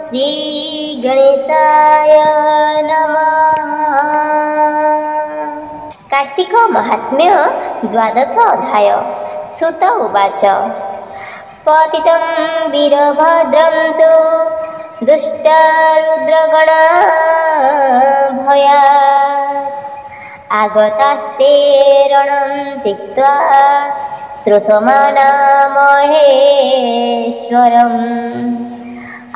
श्री गणेशाय नमः। कार्तिक महात्म्य द्वादश अध्याय। सुत उवाच पतितं वीरभद्रं तु दुष्टरुद्रगणा भयात् आगतास्ते रणं त्यक्त्वा तृषमाणा महेश्वरम्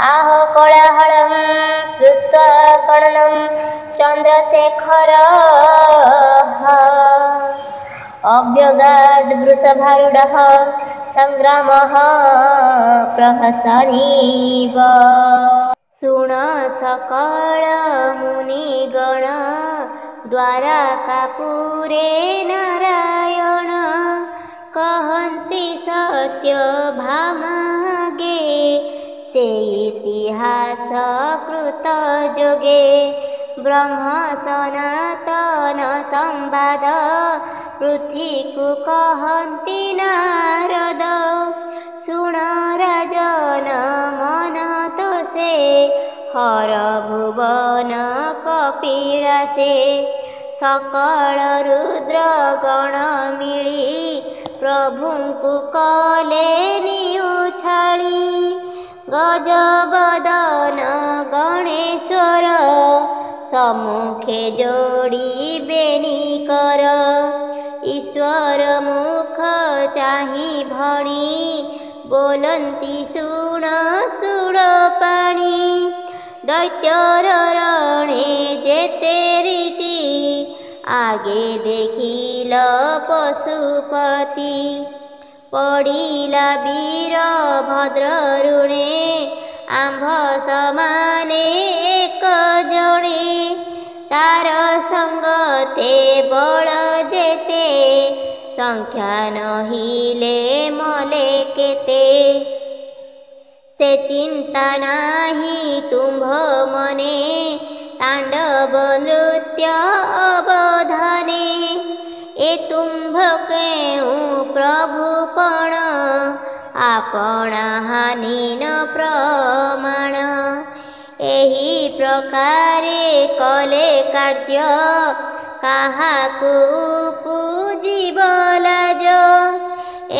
आह कोलाहलं श्रुत्वा कर्णं चन्द्रशेखरः अभ्यगाद् वृषभारूढः संग्रामः प्रहसनीव। शृण सकल मुनिगण द्वारकापुरे नारायण कहन्ति सत्य भामागे चेतिहास कृत जोगे ब्रह्म सनातन संवाद पृथ्वीकु कहन्ति नारद। शुण राजन मन तोषे हर भुवन कपिलासे सकल रुद्र गण मिली प्रभुଙ୍କୁ कले निउछाली गजबदन गणेश्वर सम्मुखे जोड़ी बेनिकर ईश्वर मुख चाहि भणी बोलन्ति शुण शुण पाणी दैत्यर रणे जेते रीति आगे देखिल पशुपति पड़िला वीर भद्र ऋणे आंभ समाने एक जणे तार संगते बल जेते संख्या नहिले मले केते से चिंता नाही तुम्भ मने तांडव नृत्य अवधाने ए तुम्भ केऊँ प्रभुपण आपणा हानि न प्रमाण एही प्रकारे कले कार्य काहाकु पूजिब लाज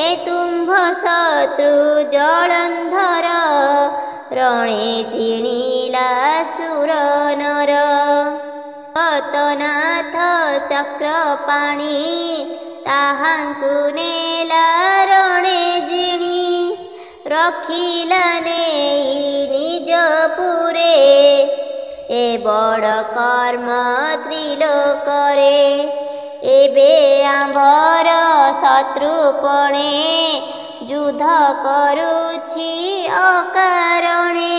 ए तुम्भ शत्रु जलंधर रणे जिणिला सुर नर पतनाथ चक्रपाणी ताहांकु नेला रणे जिणी रखिला नेई निज पुरे ए बड़ कर्म त्रिलोकरे एबे आंभर शत्रुपणे युद्ध करुछि अकारणे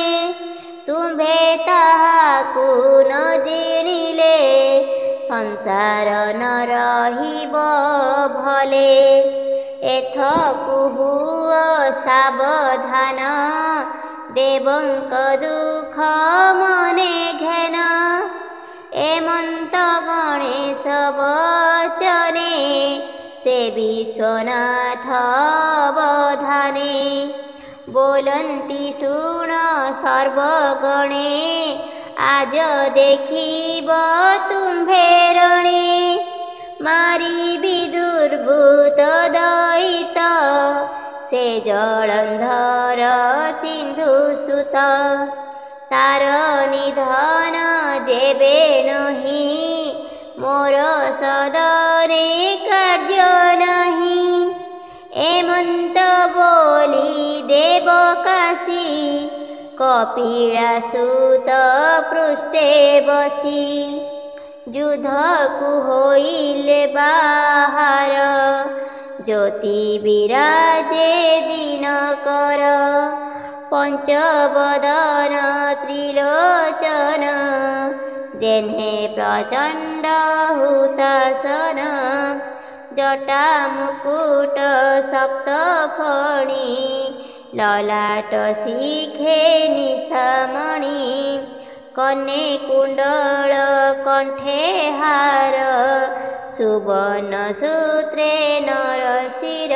तुम्भे ताहाकु न जिणिले संसार न रहिब भले एथकु हुओ सावधान देवंक दुख मने घेन एमंत गणेश वचने से विश्वनाथ अवधाने बोलन्ति शुण सर्वगणे आज देखिब तुम्भे रणे मारी विदुर्भूत दैत से जलंधर सिंधु सुत तार निधन जेबे नहीं मोर सदने कार्य नहीं एमंत बोली देवकाशी कपिलासुत पृष्ठे बसी युद्धकु होइले बाहार ज्योति विराजे दिनकर पंचवदन त्रिलोचन जेन्हे प्रचंड हुतासन जटा मुकुट सप्तफणी ललाट शिखे निशामणि कन्ये कुंडल कंठे हार सुवर्ण सूत्रे नरशिर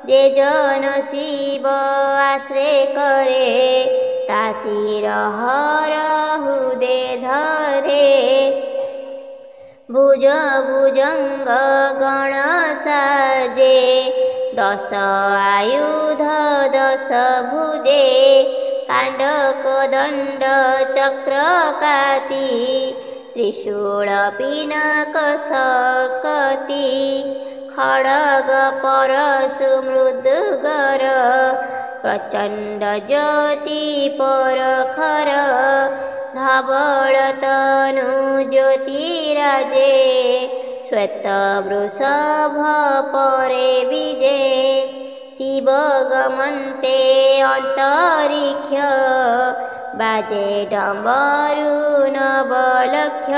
जे जन शिव आश्रय करे ता ଶିରହର ହୃଦେ ଧରେ। ଭୁଜ ଭୁଜଙ୍ଗ ଗଣ ସାଜେ, ଦଶ ଆୟୁଧ ଦଶ ଭୁଜେ। କାଣ୍ଡକ ଦଣ୍ଡ ଚକ୍ର କାତି, ତ୍ରିଶୂଳ ପିନାକ ଶକତି। ଖଡ଼ଗ ପରଶୁ ମୃଦୁଗର, ପ୍ରଚଣ୍ଡ ଜ୍ୟୋତି ପରଖର। ଧବଳ ତନୁ ଜ୍ୟୋତିରାଜେ, ଶ୍ୱେତ ବୃଷଭ ପରେ ବିଜେ। ଶିବ ଗମନ୍ତେ ଅନ୍ତରିକ୍ଷ, ବାଜେ ଡମ୍ବରୁ ନବଲକ୍ଷ।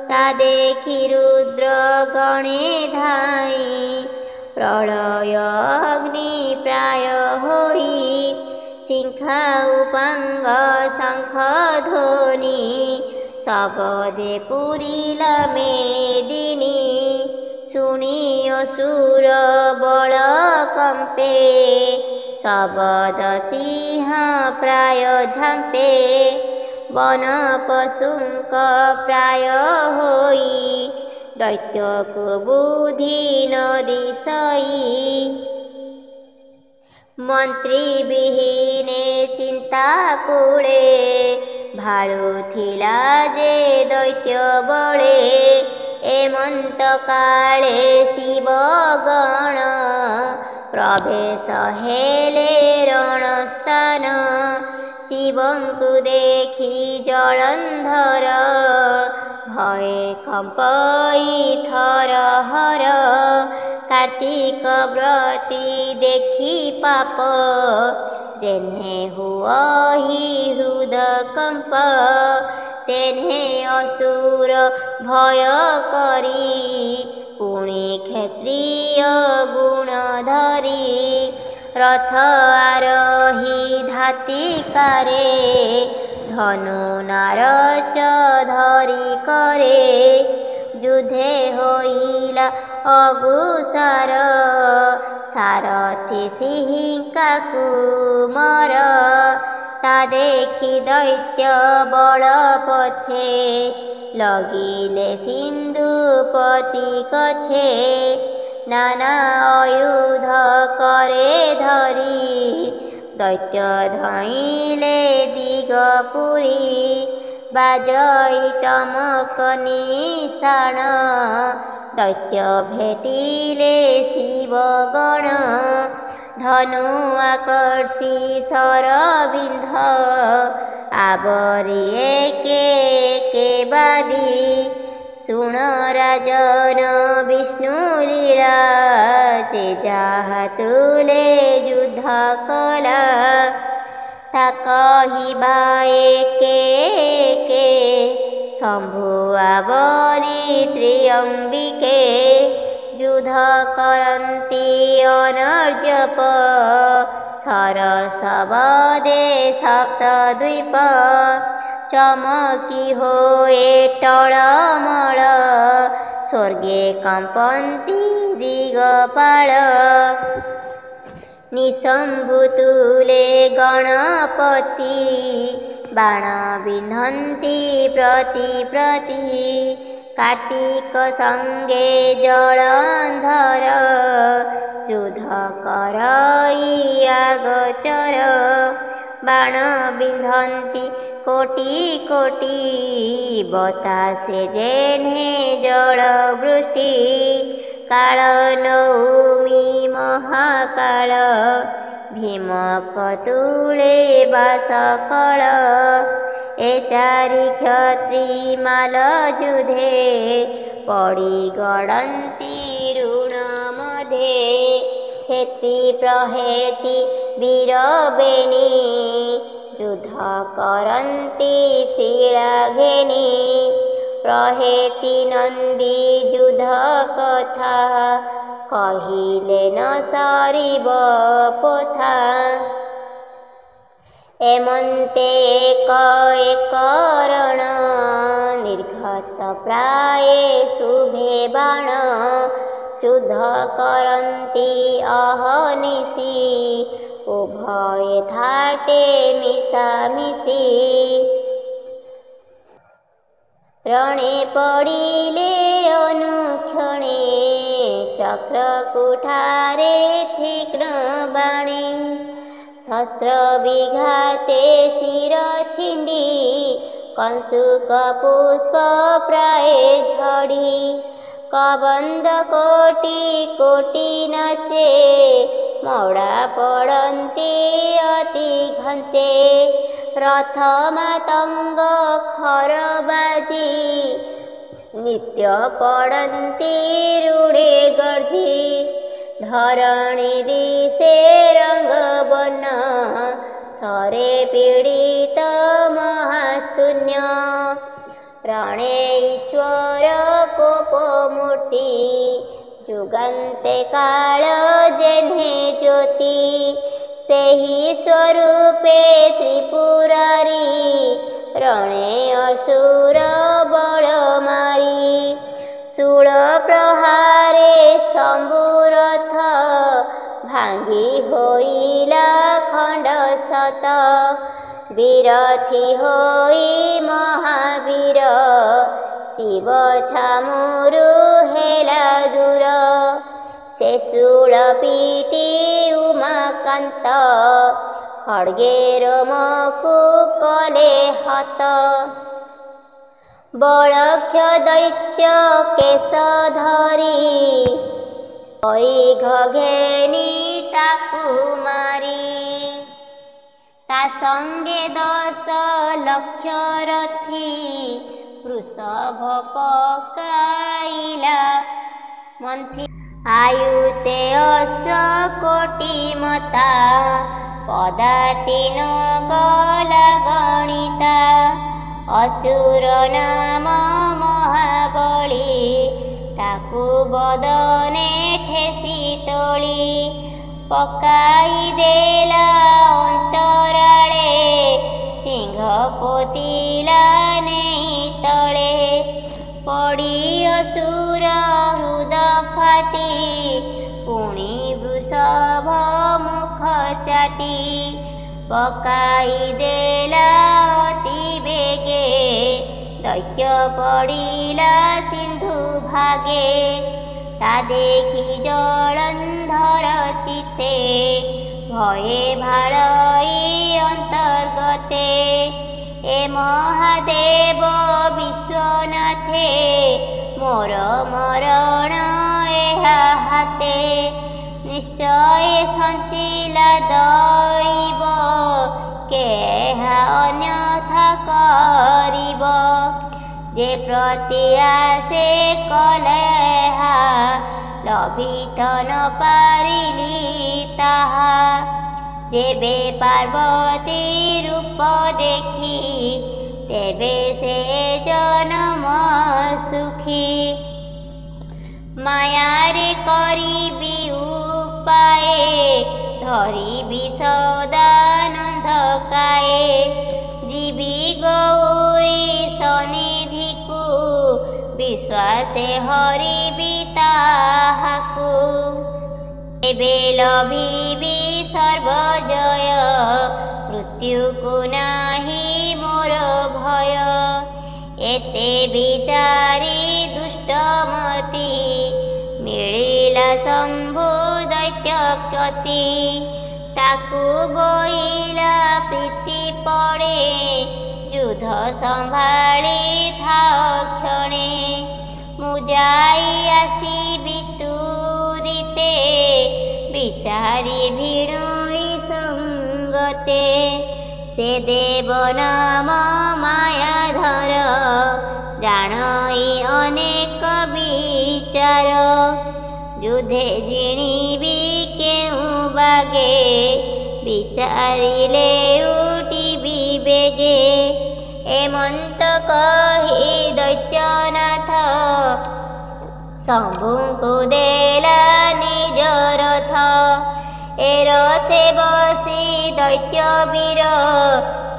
ତା ଦେଖି ରୁଦ୍ର ଗଣେ ଧାଇଁ, ପ୍ରଳୟ ଅଗ୍ନି ପ୍ରାୟ ହୋଇ। ଶିଖା ଉପାଙ୍ଗ ଶଙ୍ଖ ଧ୍ୱନି, ଶବଦେ ପୂରିଲା ମେଦିନୀ। ଶୁଣି ଅସୁର ବଳ କମ୍ପେ, ଶବଦ ସିଂହ ପ୍ରାୟ ଝାମ୍ପେ। ବନ ପଶୁଙ୍କ ପ୍ରାୟ ହୋଇ, ଦୈତ୍ୟକୁ ବୁଦ୍ଧି ନ ଦିଶଇ। ମନ୍ତ୍ରୀ ବିହୀନେ ଚିନ୍ତା କୂଳେ, ଭାଳୁଥିଲା ଯେ ଦୈତ୍ୟ ବଳେ। ଏମନ୍ତ କାଳେ ଶିବ ଗଣ, ପ୍ରବେଶ ହେଲେ ରଣସ୍ଥାନ। ଶିବଙ୍କୁ ଦେଖି ଜଳନ୍ଧର, ଭୟେ କମ୍ପଇ ଥରହର। କାର୍ତ୍ତିକ ବ୍ରତୀ ଦେଖି ପାପ, ଯେହ୍ନେ ହୁଅହି ହୃଦ କମ୍ପ। ତେହ୍ନେ ଅସୁର ଭୟ କରି, ପୁଣି କ୍ଷତ୍ରିୟ ଗୁଣ ଧରି। ରଥ ଆରୋହୀ ଧାତିକାରେ, ଧନୁ ନାରଚ ଧରି କରେ। ଯୁଦ୍ଧେ ହୋଇଲା ଅଗୁସାର, ସାରଥି ସିଂହା କୁମର। ତା ଦେଖି ଦୈତ୍ୟ ବଳ ପଛେ, ଲଗିଲେ ସିନ୍ଧୁପତି କଛେ। ନାନା ଆୟୁଧ କରେ ଧରି, ଦୈତ୍ୟ ଧାଇଁଲେ ଦିଗପୁରୀ। ବାଜଇ ଟମକ ନିଶାଣ, ଦୈତ୍ୟ ଭେଟିଲେ ଶିବ ଗଣ। ଧନୁ ଆକର୍ଷି ଶରବିନ୍ଧ, ଆବରି ଏକେ ଏକେ ବାଦି। ଶୁଣ ରାଜନ ବିଷ୍ଣୁ ଲୀଳା, ଯେ ଯାହା ତୁଲେ ଯୁଦ୍ଧ କଲା। ତା କହିବା ଏକେ ଏକେ, ଶମ୍ଭୁ ଆବରି ତ୍ରିଅମ୍ବିକେ। ଯୁଦ୍ଧ କରନ୍ତି ଅନର୍ଜପ, ସରସବଦେ ସପ୍ତଦ୍ୱୀପ। ଚମକି ହୋଏ ଟଳମଳ, ସ୍ୱର୍ଗେ କମ୍ପନ୍ତି ଦିଗପାଳ। ନିଶମ୍ଭୁ ତୁଲେ ଗଣପତି, ବାଣ ବିନ୍ଧନ୍ତି ପ୍ରତି ପ୍ରତି। କାର୍ତ୍ତିକ ସଙ୍ଗେ ଜଳନ୍ଧର, ଯୁଦ୍ଧ କରଇ ଆଗଚର। ବାଣ ବିନ୍ଧନ୍ତି କୋଟି କୋଟି, ବତାସେ ଯେହ୍ନେ ଜଳ ବୃଷ୍ଟି। କାଳ ନୌମି ମହାକାଳ, ଭୀମକ ତୁଳେ ବାସ କଳ। ଏ ଚାରି କ୍ଷତ୍ରି ମାଲ ଯୁଧେ, ପଡ଼ି ଗଡ଼ନ୍ତି ଋଣ ମଧ୍ୟେ। ହେତି ପ୍ରହେତି ବୀର ବେନି, ଯୁଦ୍ଧ କରନ୍ତି ଶିଳା ଘେନି। ପ୍ରହେତି ନନ୍ଦୀ ଯୁଦ୍ଧ କଥା, କହିଲେ ନ ସରିବ ପୋଥା। ଏମନ୍ତେ ଏକ ଏକ ରଣ, ନିର୍ଘତ ପ୍ରାୟେ ଶୁଭେ ବାଣ। ଯୁଦ୍ଧ କରନ୍ତି ଅହନିଶି, ଉଭୟ ଭଏ ଥାଟେ ମିଶାମିଶି। ରଣେ ପଡ଼ିଲେ ଅନୁକ୍ଷଣେ ଚକ୍ର କୁଠାରେ ତୀକ୍ଷ୍ଣ ବାଣେ। ଶସ୍ତ୍ର ବିଘାତେ ଶିର ଛିଣ୍ଡି କଂସୁକ ପୁଷ୍ପ ପ୍ରାୟ ଝଡ଼ି। କବନ୍ଧ କୋଟି କୋଟି ନାଚେ ମଡ଼ା ପଡ଼ନ୍ତି ଅତି ଘଞ୍ଚେ। ରଥ ମାତଙ୍ଗ ଖର ବାଜି ନିତ୍ୟ ପଡ଼ନ୍ତି ରୁଢ଼େ ଗର୍ଜି। ଧରଣୀ ଦିଶେ ରଙ୍ଗ ବର୍ଣ୍ଣ ଥରେ ପୀଡ଼ିତ ମହାଶୂନ୍ୟ। ରଣେ ଈଶ୍ୱର କୋପ ମୂର୍ତ୍ତି ଯୁଗାନ୍ତେ କାଳ ଯେହ୍ନେ ଜ୍ୟୋତି। ସେହି ସ୍ୱରୂପେ ତ୍ରିପୁରାରୀ ରଣେ ଅସୁର ବଳ ମାରି। ଶୂଳ ପ୍ରହାରେ ଶମ୍ଭୁ ରଥ ଭାଙ୍ଗି ହୋଇଲା ଖଣ୍ଡ ଶତ। ବିରଥି ହୋଇ ମହାବୀର ଶିବ ଛାମୁରୁ ହେଲା ଦୂର। ସେ ଶୂଳ ପିଟି ଉମାକାନ୍ତ ଖଡ଼୍ଗେ ରୋମକୁ କଲେ ହତ। ବଳକ୍ଷ ଦୈତ୍ୟ କେଶ ଧରି ପରିଘ ଘେନି ତାକୁ ମାରି। ତା ସଙ୍ଗେ 10 ଲକ୍ଷ ରଥୀ ବୃଷଭ ପକାଇଲା ମନ୍ଥି। ଆୟୁତେ ଅଶ୍ୱ କୋଟି ମତା ପଦାତି ନ ଗଲା ଗଣିତା। ଅସୁର ନାମ ମହାବଳୀ ତାକୁ ବଦନେ ଠେସି ତୋଳି। ପକାଇ ଦେଲା ଅନ୍ତରାଳେ ସିଂହ ପୋତିଲା ନେଇ ତଳେ। ପଡ଼ି ଅସୁର ହୃଦ ଫାଟି ପୁଣି ବୃଷଭ ମୁଖ ଚାଟି। ପକାଇ ଦେଲା ଅତି ବେଗେ ଦୈତ୍ୟ ପଡ଼ିଲା ସିନ୍ଧୁ ଭାଗେ। ତା ଦେଖି ଜଳନ୍ଧର ଚିତ୍ତେ ଭୟେ ଭାଳଇ ଅନ୍ତର୍ଗତେ। ଏ ମହାଦେବ ବିଶ୍ୱନାଥେ ମୋର ମରଣ ଏହା ହାତେ। ନିଶ୍ଚୟ ସଞ୍ଚିଲା ଦଇବ କେହା ଅନ୍ୟଥା କରିବ। ଯେ ପ୍ରତି ଆସେ କଲେହା ଲଭିତ ନ ପାରିଲି ତାହା। ଯେବେ ପାର୍ବତୀ ରୂପ ଦେଖି ତେବେ ସେ ଜନମ ସୁଖୀ। ମାୟାରେ କରିବି ଉପାଏ ଧରିବି ସଦାନନ୍ଦ କାଏ। ଯିବି ଗୌରୀ ସନିଧିକୁ ବିଶ୍ୱାସେ ହରିବି ତାହାକୁ। ଏବେ ଲଭିବି ସର୍ବଜୟ ମୃତ୍ୟୁକୁ ନାହିଁ ମୋର ଭୟ। ଏତେ ବିଚାରି ଦୁଷ୍ଟମତି ମିଳିଲା ଶମ୍ଭୁ ଦୈତ୍ୟ କତି। ତାକୁ ବୋଇଲା ପ୍ରୀତି ପଡ଼େ ଯୁଦ୍ଧ ସମ୍ଭାଳି ଥାଅ କ୍ଷଣେ। ମୁଁ ଯାଇ ଆସିବି ତୁରିତେ ବିଚାରି ଭିଣୋଇ ସଙ୍ଗତେ। ସେ ଦେବ ନାମ ମାୟାଧର ଜାଣଇ ଅନେକ ବିଚାର। ଯୁଧେ ଜିଣିବି କେଉଁ ବାଗେ ବିଚାରିଲେ ଉଠିବି ବେଗେ। ଏମନ୍ତ କହି ଦୈତ୍ୟନାଥ ଶମ୍ଭୁଙ୍କୁ ଦେଲା ନିଜ ରଥ। ଏ ରଥେ ବସି ଦୈତ୍ୟ ବୀର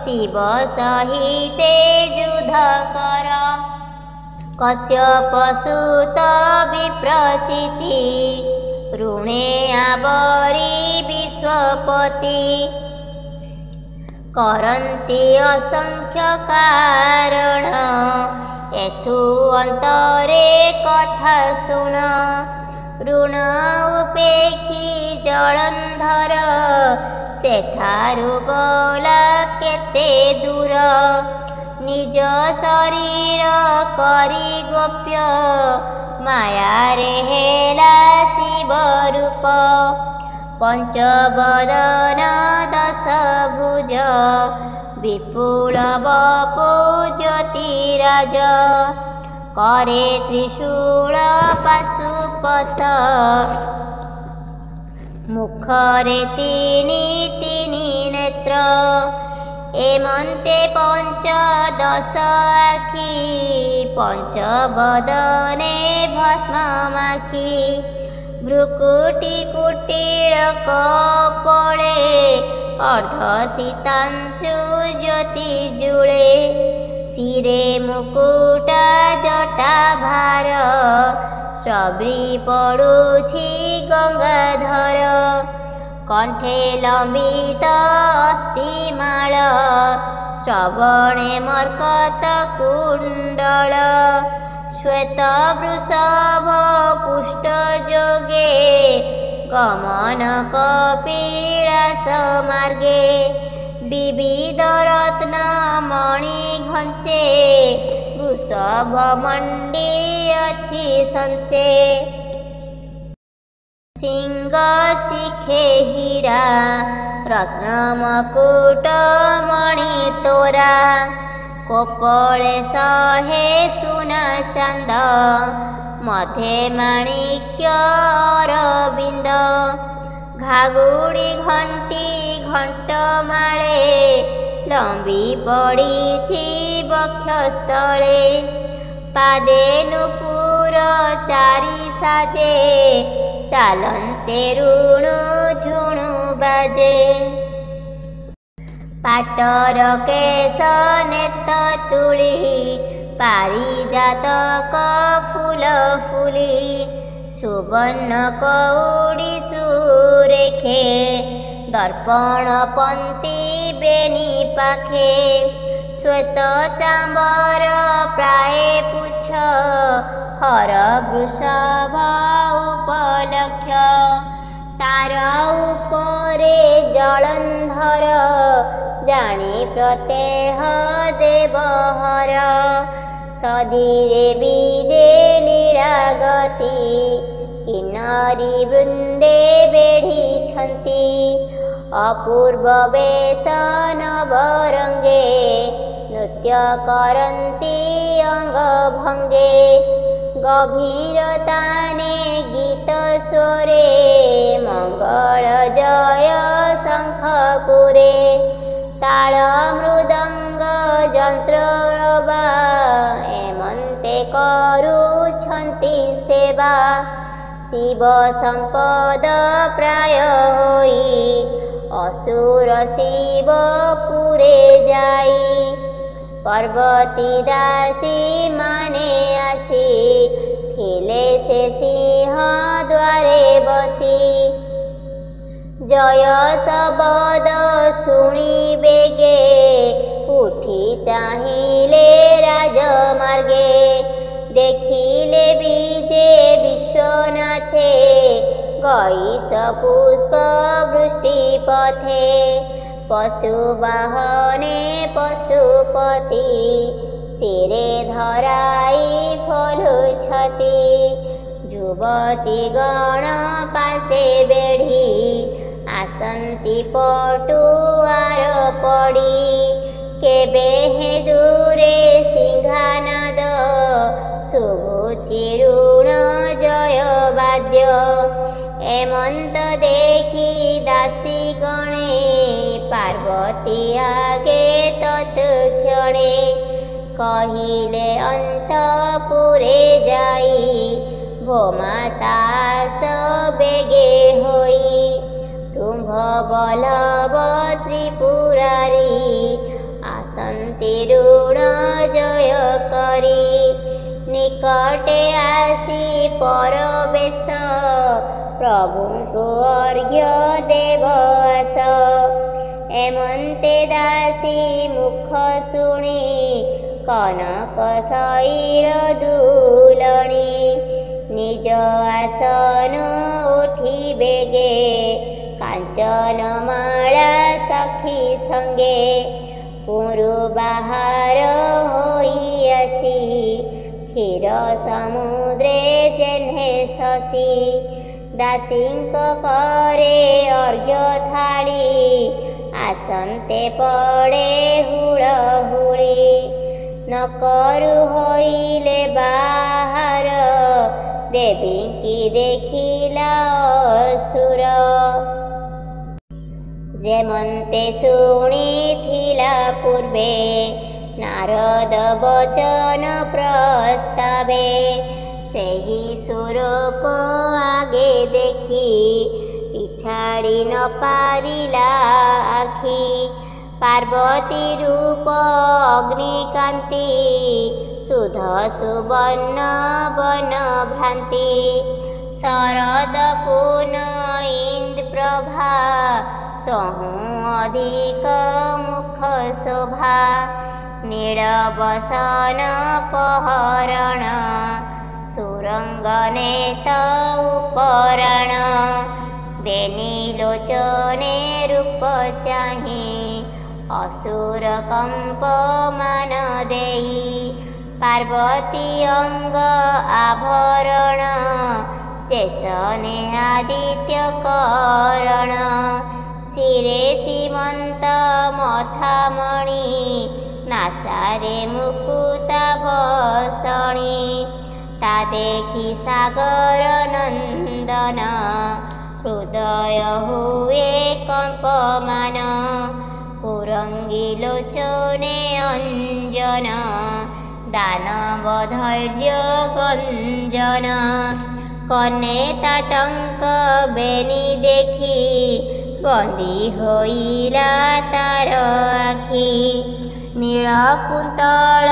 ଶିବ ସହିତେ ଯୁଦ୍ଧ କର। କଶ୍ୟପ ସୁତ ବିପ୍ରଚିତି ऋणे आवरी विश्वपति करन्ति असंख्य कारण एथु अंतरे कथा शुण ऋण उपेक्षी जलंधर सेठारु गला केते दूर निज शरीर करी गोप्य माया रे हेला शिव रूप पंचवदन दश भुज विपुल बपु ज्योतिराज करे त्रिशूल पाशुपत मुखरे तीनि तीनि नेत्र एमन्ते पंचदश आखि पंचवदने भस्ममाखि भ्रुकुटी कुटीर कपड़े अर्धशीतांशु ज्योति जुळे शिरे मुकुट जटा भार श्रवृ पड़ुछि गंगाधर कंठे लंबित अस्थिमाल श्रवणे मर्कत कुंडल श्वेत वृषभ पुष्ट जोगे गमन कपिलास मार्गे विविध रत्न मणि घंचे वृषभ मंडी अछि संचे सिंह शिखे हीरा रत्न मकुट मणि तोरा कोपळे सहे सुना चांद मधे माणिक्य अरविंद घागुड़ी घंटी घंट माळे लंबी पड़ीछि वक्षस्थले पादे नुपुर चारि साजे चालन्ते ऋणु झुणु बाजे पाटर केश नेत तुली पारिजातक फूल फुली सुवर्ण कौड़ी सुरेखे दर्पण पंती बेनी पाखे श्वेत चांबर प्राय पुछ हर वृषभ उपलक्ष तार उपरे जलंधर जानी प्रत्यह देवहर सधीरे बीजे लीलागति किन्नरी वृंदे बेढ़ी अपूर्व वेश नवरंगे नृत्य करन्ति अंग भंगे गभीरताने गीत स्वरे मंगल जय शंखपुरे ताल मृदंग जंत्रवा एमन्ते करुछन्ति सेवा शिव संपद प्राय होई असुर शिव पुरे जाई पर्वती दासी माने आसी थिले से सिंह द्वारे बसी जय शब्द शुणी बेगे उठी चाहिले राजमार्गे देखिले बीजे विश्वनाथे गईस पुष्प वृष्टि पथे पशुवाहने पशुपति शिरे धराई फलुछति युवती गण पासे बेढ़ी आसन्ति पटुआर पड़ी केबे हे दूरे सिंहानाद शुभुछि ऋण जय वाद्य एमंत देखी दासी गणे पार्वती आगे तत्क्षणे कहिले अंतपुरे जाई भोमातास बेगे होई तुम्भ बल्लभ त्रिपुरारी आसन्ति ऋण जय करी निकटे आसी परवेश ପ୍ରଭୁଙ୍କୁ ଅର୍ଘ୍ୟ ଦେବ ଆସ। ଏମନ୍ତେ ଦାସୀ ମୁଖ ଶୁଣି କନକ ଶୈଳ ଦୁଲଣି। ନିଜ ଆସନ ଉଠି ବେଗେ କାଞ୍ଚନ ମାଳା ସଖୀ ସଙ୍ଗେ। ପୁରୁ ବାହାର ହୋଇ ଆସି କ୍ଷୀର ସମୁଦ୍ରେ ଯେହ୍ନେ ଶଶୀ। ଦାସୀଙ୍କ କରେ ଅର୍ଘ୍ୟ ଥାଳି ଆସନ୍ତେ ପଡ଼େ ହୁଳହୁଳି। ନକରୁ ହୋଇଲେ ବାହାର ଦେବୀଙ୍କି ଦେଖିଲା ଅସୁର। ଯେମନ୍ତେ ଶୁଣିଥିଲା ପୂର୍ବେ ନାରଦ ବଚନ ପ୍ରସ୍ତାବେ। ସେହି ସ୍ୱରୂପ ଆଗେ ଦେଖି ପିଛାଡ଼ି ନ ପାରିଲା ଆଖି। ପାର୍ବତୀ ରୂପ ଅଗ୍ନିକାନ୍ତି ସୁଧ ସୁବର୍ଣ୍ଣ ବନ ଭ୍ରାନ୍ତି। ଶରଦ ପୂର୍ଣ୍ଣ ଇନ୍ଦ୍ରପ୍ରଭା ତହୁଁ ଅଧିକ ମୁଖ ଶୋଭା। ନୀଳ ବସନ ପହରଣ ସୁରଙ୍ଗନେତ ଉପରାଣ। ବେନି ଲୋଚନେ ରୂପ ଚାହିଁ ଅସୁର କମ୍ପ ମାନ ଦେଇ। ପାର୍ବତୀ ଅଙ୍ଗ ଆଭରଣ ଚେସନେ ଆଦିତ୍ୟ କରଣ। ଶିରେ ସୀମନ୍ତ ମଥାମଣି ନାସାରେ ମୁକୁତା ବସଣି। ତା ଦେଖି ସାଗର ନନ୍ଦନ ହୃଦୟ ହୁଏ କମ୍ପମାନ। କୁରଙ୍ଗୀ ଲୋଚନେ ଅଞ୍ଜନ ଦାନବ ଧୈର୍ଯ୍ୟ ଗଞ୍ଜନ। କନେ ତାଟଙ୍କ ବେନି ଦେଖି ବନ୍ଦୀ ହୋଇଲା ତାର ଆଖି। ନୀଳ କୁନ୍ତଳ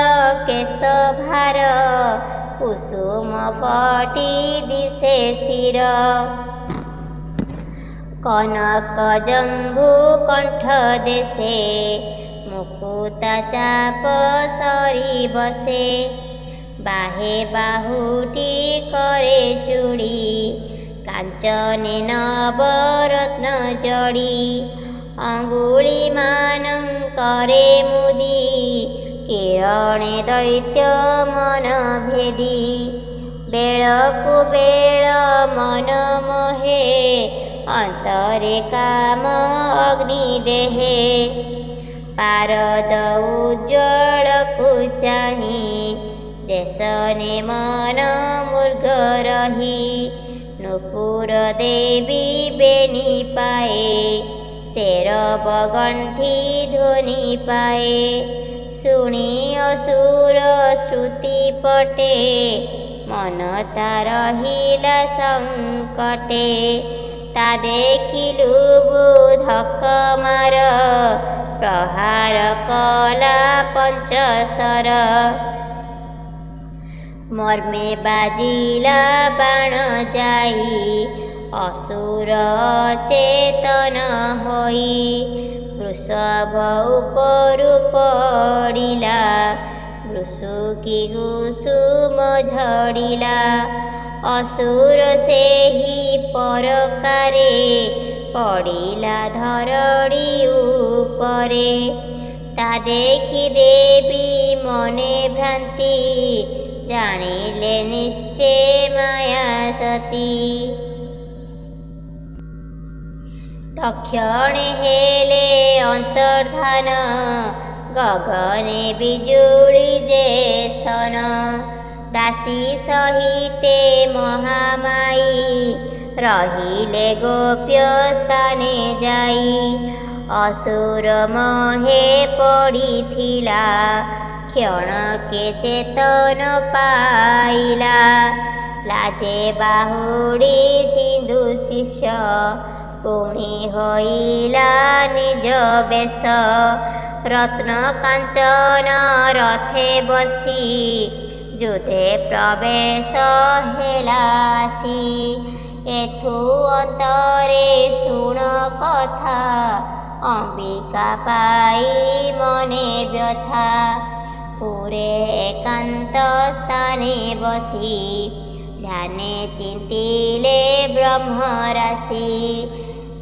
କେଶ ଭାର କୁସୁମ ପଟି ଦିଶେ ଶିର। କନକ ଜମ୍ବୁ କଣ୍ଠ ଦେଶେ ମୁକୁତା ଚାପ ସରି ବସେ। ବାହେ ବାହୁଟି କରେ ଚୁଡ଼ି କାଞ୍ଚନେ ନବରତ୍ନ ଜଡ଼ି। ଅଙ୍ଗୁଳି ମାନଙ୍କରେ ମୁଦି କିରଣେ ଦୈତ୍ୟ ମନ ଭେଦି। ବେଳକୁ ବେଳ ମନ ମୋହେ ଅନ୍ତରେ କାମ ଅଗ୍ନି ଦେହେ। ପାରଦ ଉଜ୍ଜ୍ୱଳକୁ ଚାହିଁ ଯେସନେ ମନ ମୃଗ ରହି। ନୂପୁର ଦେବୀ ବେନି ପାଏ ଶେରବ ଗଣ୍ଠି ଧ୍ୱନି ପାଏ। ଶୁଣି ଅସୁର ଶ୍ରୁତି ପଟେ ମନ ତା ରହିଲା ସଙ୍କଟେ। ତା ଦେଖିଲୁ ବୁଧକ ମାର ପ୍ରହାର କଲା ପଞ୍ଚଶର। ମର୍ମେ ବାଜିଲା ବାଣ ଯାଇ ଅସୁର ଚେତନ ହୋଇ। ବୃଷଭ ଉପରୁ ପଡ଼ିଲା ବୃଷୁକି କୁସୁମ ଝଡ଼ିଲା। ଅସୁର ସେହି ପରକାରେ ପଡ଼ିଲା ଧରଣୀ ଉପରେ। ତା ଦେଖି ଦେବୀ ମନେ ଭ୍ରାନ୍ତି ଜାଣିଲେ ନିଶ୍ଚେ ମାୟା ସତୀ। ତକ୍ଷଣେ ହେଲେ ଅନ୍ତର୍ଧାନ ଗଗନେ ବିଜୁଳି ଯେସନ। ଦାସୀ ସହିତେ ମହାମାଇ ରହିଲେ ଗୋପ୍ୟ ସ୍ଥାନେ ଯାଇ। ଅସୁର ମୋହେ ପଡ଼ିଥିଲା କ୍ଷଣକେ ଚେତନ ପାଇଲା। ଲାଜେ ବାହୁଡ଼ି ସିନ୍ଧୁ ଶିଷ୍ୟ ପୁଣି ହୋଇଲା ନିଜ ବେଶ। ରତ୍ନ କାଞ୍ଚନ ରଥେ ବସି ଯୁଧେ ପ୍ରବେଶ ହେଲା ଆସି। ଏଥୁ ଅନ୍ତରେ ଶୁଣ କଥା, ଅମ୍ବିକା ପାଇ ମନେ ବ୍ୟଥା। ପୁରେ ଏକାନ୍ତ ସ୍ଥାନେ ବସି, ଧ୍ୟାନେ ଚିନ୍ତିଲେ ବ୍ରହ୍ମରାଶି।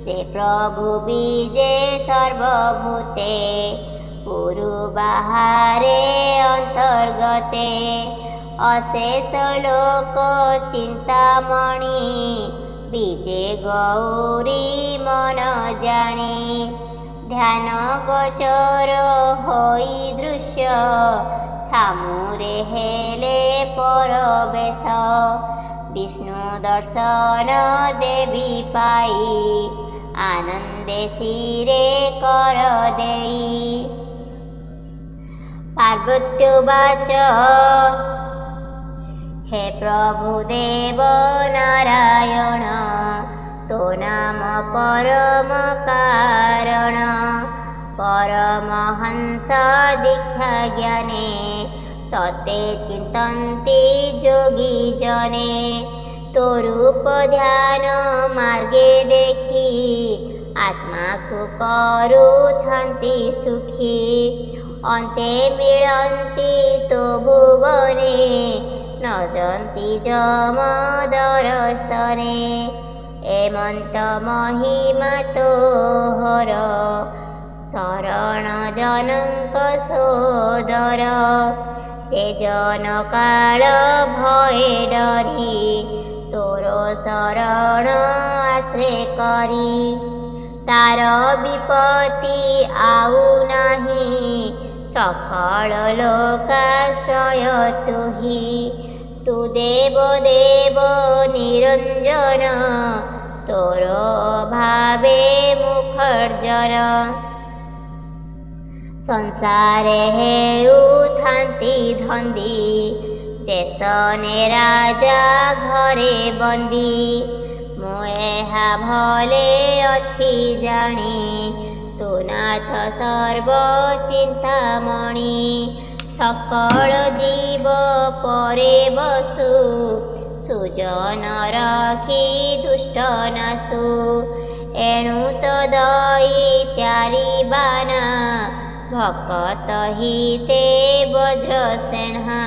ସେ ପ୍ରଭୁ ବିଜେ ସର୍ବଭୂତେ, ପୁରୁ ବାହାରେ ଅନ୍ତର୍ଗତେ। ଅଶେଷ ଲୋକ ଚିନ୍ତାମଣି, ବିଜେ ଗୌରୀ ମନ ଜାଣି। ଧ୍ୟାନ ଗୋଚର ହୋଇ ଦୃଶ୍ୟ, ଛାମୁରେ ହେଲେ ପରବେଶ। ବିଷ୍ଣୁ ଦର୍ଶନ ଦେବୀ ପାଇ, ଆନନ୍ଦେ ଶିରେ କର ଦେଇ। ପାର୍ବତ୍ୟୁବାଚ हे प्रभु देव नारायण, तो नाम परम कारण। परमहंस दीक्षा ज्ञाने, तते चिंतन्ति योगी जने। तो रूप ध्यान मार्गे देखी, आत्मा को करुथान्ति सुखी। अन्ते मिलन्ति तो भुवने, न जन्ति जम दर्शने। एमन्त महिमा तोहर, शरण जनक सोदर। जे जन काल भये डरी, तोर शरण आश्रय करी। तार विपत्ति आउ नाही, सकल लोकाश्रय तुही। तू देव देव निरंजन, तोर भावे मुखर्जन। संसारे हेउ थांती धंदी, जेसने राजा घरे बंदी। मु एहा भले अछि जानी, तू नाथ सर्व चिंतामणि। सकल जीव परे बसु, सुजन रखी दुष्ट नासु। एणु तो दैत्यारी बाना, भक्त हिते वज्रसेना।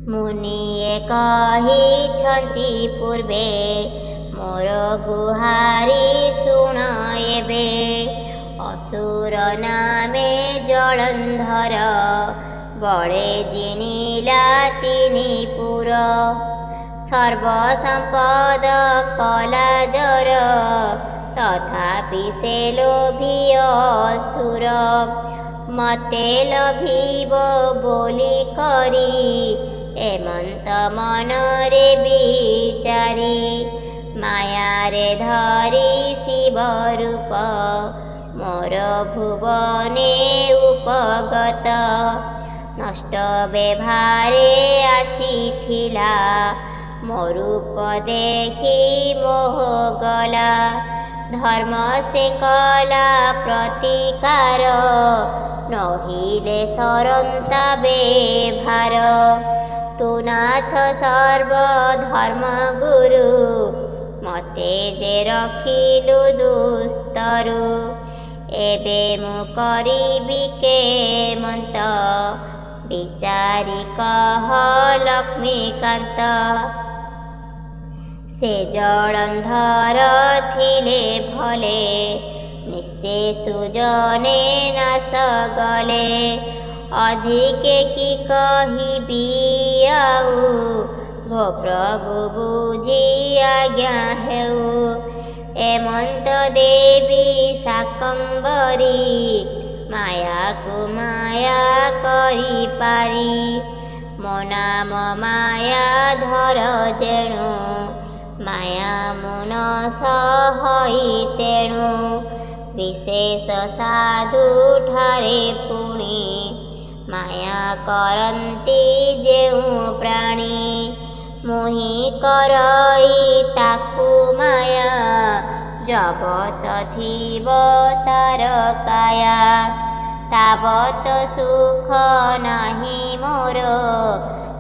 मुनिए कहिछन्ति पूर्वे, मोर गुहारी शुण एबे। असुर नामे जलंधर, बड़े जिनिला तिनिपुर। सर्वसंपद कला जर, तथापि से लोभी असुर। मते लभिब बोली करी, एमंत मनरे विचारी। माया रे धरी शिव रूप, मोर भुवने उपगत। नष्ट व्यवहारे आसीथिला, मो रूप देखी मोह गला। धर्म से कला प्रतिकार, नहिले सरंता बेभार। तू नाथ सर्व धर्म गुरु, मते जे रखिलु दुस्तरु। एबे मु करिबि केमंत, विचारी कह लक्ष्मीकांत। से जलंधर थिले भले, निश्चय सुजने नाश गले। अधिके कि कहिबि आउ, भो प्रभु बुझी आज्ञा हेउ। एमंत देवी शाकंबरी, माया को माया करी पारी। मो नाम माया धर जेणु, माया मुन सहई तेणु। विशेष साधु ठारे पुणी, माया करन्ति जेउ प्राणी। मोहि करई ताकु माया, जगत थीब तार काया। तावत सुख नाही मोर,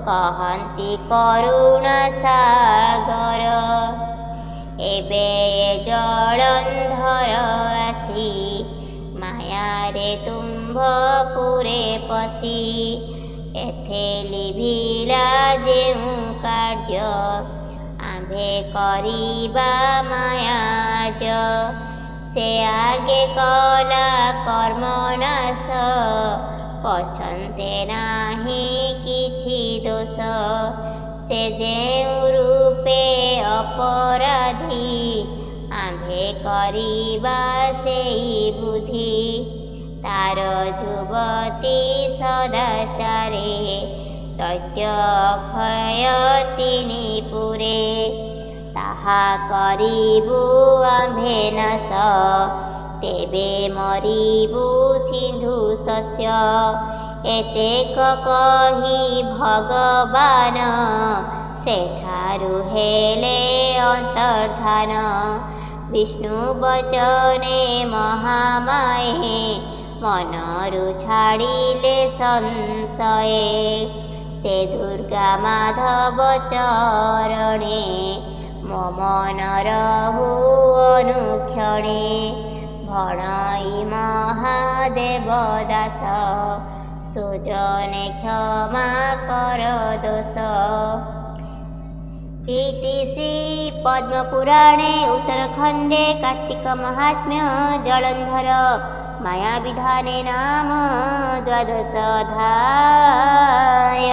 कहन्ति करुणा सागर। एबे ए जलंधर आसी मायारे तुम्भपुरे पशि एथे लिभिला जेउ कार्य आम्भे करिबा मायाज से आगे कला कर्म नाश पछन्ते नाही किछि दोष से जेउ रूपे अपराधी आम्भे करिबा सेई बुद्धि तार जुवती सदाचारे दैत्य अक्षय पुरे ताहा करिबु आम्भे नाश तेबे मरिबु सिंधु शस्य एतेक कहि भगवान सेठारु हेले अंतर्धान विष्णु बचने महामाये मनरु छाड़िले संशये से दुर्गा माधव चरणे मम नरहु अनुक्षणे भणई महादेव दास सुजने क्षमा कर दोष। इति श्री पद्मपुराणे उत्तरखंडे कार्तिक महात्म्य जलंधर माया विधाने नाम 12 अध्याय।